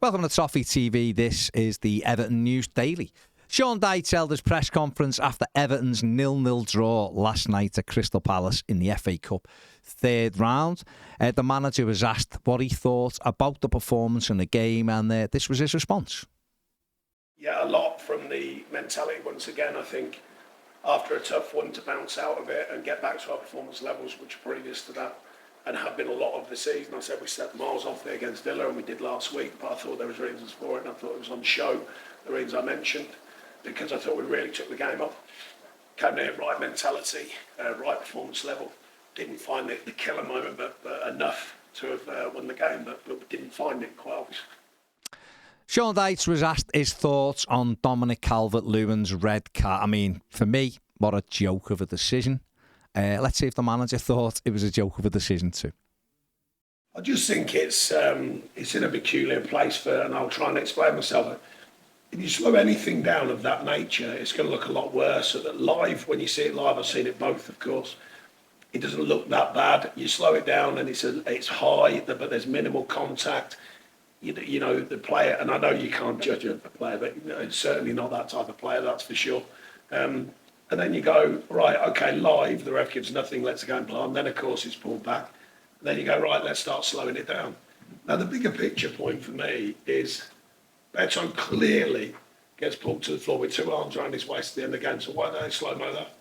Welcome to Toffee TV. This is the Everton News Daily. Sean Dyche held his press conference after Everton's 0-0 draw last night at Crystal Palace in the FA Cup third round. The manager was asked what he thought about the performance in the game, and this was his response. Yeah, a lot from the mentality. Once again, I think after a tough one to bounce out of it and get back to our performance levels, which are previous to that, and have been a lot of the season. I said we stepped miles off there against Villa, and we did last week, but I thought there was reasons for it, and I thought it was on show, the reasons I mentioned, because I thought we really took the game off. Came there, right mentality, right performance level. Didn't find it the killer moment, but enough to have won the game, but we didn't find it quite obvious. Sean Dyche was asked his thoughts on Dominic Calvert-Lewin's red card. I mean, for me, what a joke of a decision. Let's see if the manager thought it was a joke of a decision too. I just think it's in a peculiar place and I'll try and explain myself. If you slow anything down of that nature, it's going to look a lot worse. So that live, when you see it live, I've seen it both, of course. It doesn't look that bad. You slow it down and it's high, but there's minimal contact. You know, the player, and I know you can't judge a player, but it's certainly not that type of player, that's for sure. And then you go, right, okay, live, the ref gives nothing, lets the game play on. Then, of course, it's pulled back. And then you go, right, let's start slowing it down. Now, the bigger picture point for me is Beto clearly gets pulled to the floor with two arms around his waist at the end of the game. So why don't they slow-mo that?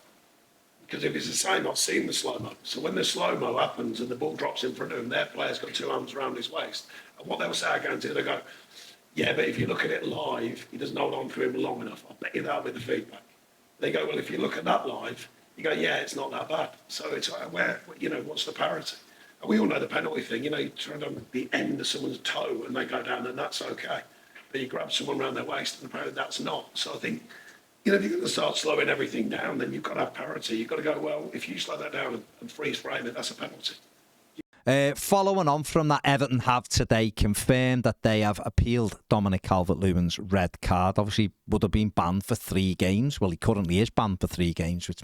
Because if it's the same, I've seen the slow-mo. So when the slow-mo happens and the ball drops in front of him, their player's got two arms around his waist. And what they'll say, I guarantee, they go, yeah, but if you look at it live, he doesn't hold on to him long enough. I bet you that'll be the feedback. They go, well, if you look at that live, you go, yeah, it's not that bad. So it's like, what's the parity? And we all know the penalty thing. You turn on the end of someone's toe and they go down, and that's okay. But you grab someone around their waist, and apparently that's not. So I think, if you're going to start slowing everything down, then you've got to have parity. You've got to go, well, if you slow that down and freeze frame it, that's a penalty. Following on from that, Everton have today confirmed that they have appealed Dominic Calvert-Lewin's red card. Obviously, would have been banned for 3 games. Well, he currently is banned for 3 games, which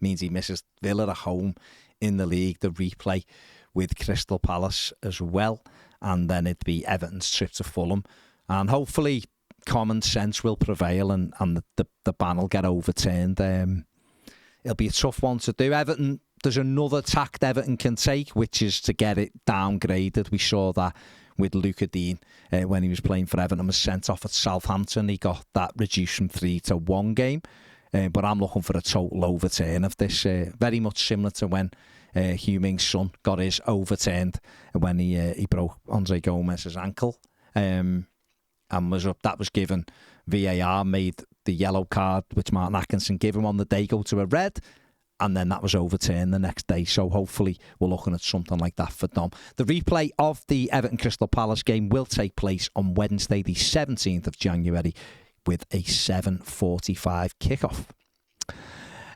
means he misses Villa at home in the league, the replay with Crystal Palace as well, and then it'd be Everton's trip to Fulham. And hopefully, common sense will prevail and the ban will get overturned. It'll be a tough one to do. Everton, there's another tack Everton can take, which is to get it downgraded. We saw that with Luca Dean when he was playing for Everton and was sent off at Southampton. He got that reduced from 3 to 1 game. But I'm looking for a total overturn of this. Very much similar to when Heung-Min Son got his overturned when he broke Andre Gomez's ankle. And that was given. VAR made the yellow card, which Martin Atkinson gave him on the day, go to a red. And then that was overturned the next day. So hopefully we're looking at something like that for Dom. The replay of the Everton Crystal Palace game will take place on Wednesday, the 17th of January, with a 7:45 kickoff.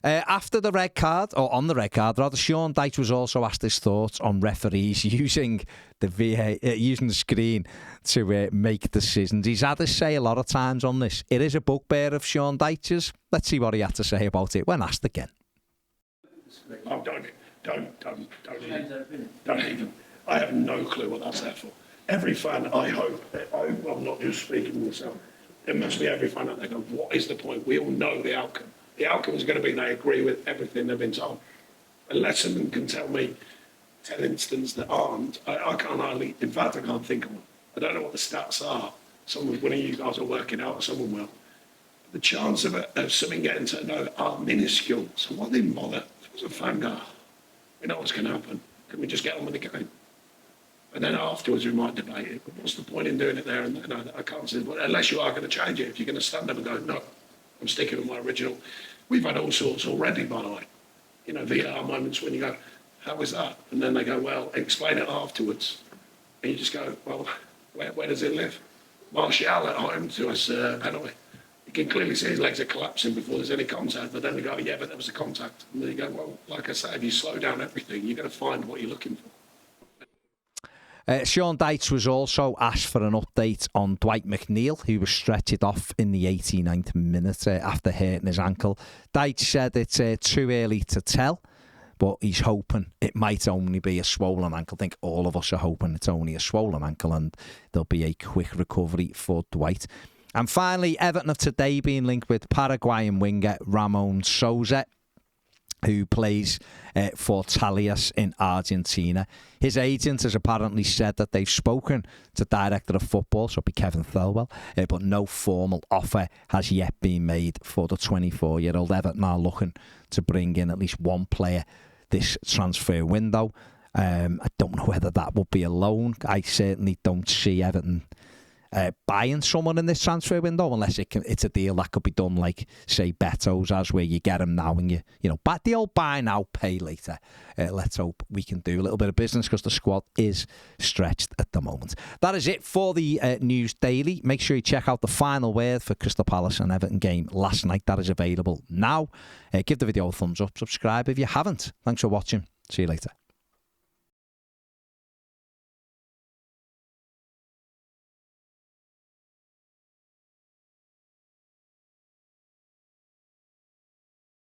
After the red card, or on the red card, rather, Sean Dyche was also asked his thoughts on referees using using the screen to make decisions. He's had to say a lot of times on this. It is a bugbear of Sean Dyche's. Let's see what he had to say about it when asked again. Oh, don't even. I have no clue what that's there for. Every fan, I'm not just speaking for myself. There must be every fan out there going, what is the point? We all know the outcome. The outcome is going to be they agree with everything they've been told. Unless someone can tell me 10 instances that aren't, I can't hardly, in fact, I can't think of one. I don't know what the stats are. One of you guys are working out, or someone will. The chance of something getting to know are minuscule. So why didn't bother? As a fan guy, we know what's going to happen. Can we just get on with the game? And then afterwards we might debate it. But what's the point in doing it there? And I can't say, well, unless you are going to change it. If you're going to stand up and go, no, I'm sticking with my original. We've had all sorts already, by the way. VR moments when you go, how was that? And then they go, well, explain it afterwards. And you just go, well, where does it live? Martial at home to us penalty. You can clearly see his legs are collapsing before there's any contact, but then they go, yeah, but there was a contact. And then you go, well, like I say, if you slow down everything, you're going to find what you're looking for. Sean Dyche was also asked for an update on Dwight McNeil, who was stretchered off in the 89th minute after hurting his ankle. Dyche said it's too early to tell, but he's hoping it might only be a swollen ankle. I think all of us are hoping it's only a swollen ankle and there'll be a quick recovery for Dwight. And finally, Everton have today been linked with Paraguayan winger Ramon Sousa, who plays for Talleres in Argentina. His agent has apparently said that they've spoken to Director of Football, so it'll be Kevin Thelwell, but no formal offer has yet been made for the 24-year-old. Everton are looking to bring in at least one player this transfer window. I don't know whether that will be a loan. I certainly don't see Everton buying someone in this transfer window unless it's a deal that could be done like, say, Beto's, as where you get him now and you know, the old buy now, pay later. Let's hope we can do a little bit of business because the squad is stretched at the moment. That is it for the News Daily. Make sure you check out the final word for Crystal Palace and Everton game last night. That is available now. Give the video a thumbs up, subscribe if you haven't. Thanks for watching. See you later.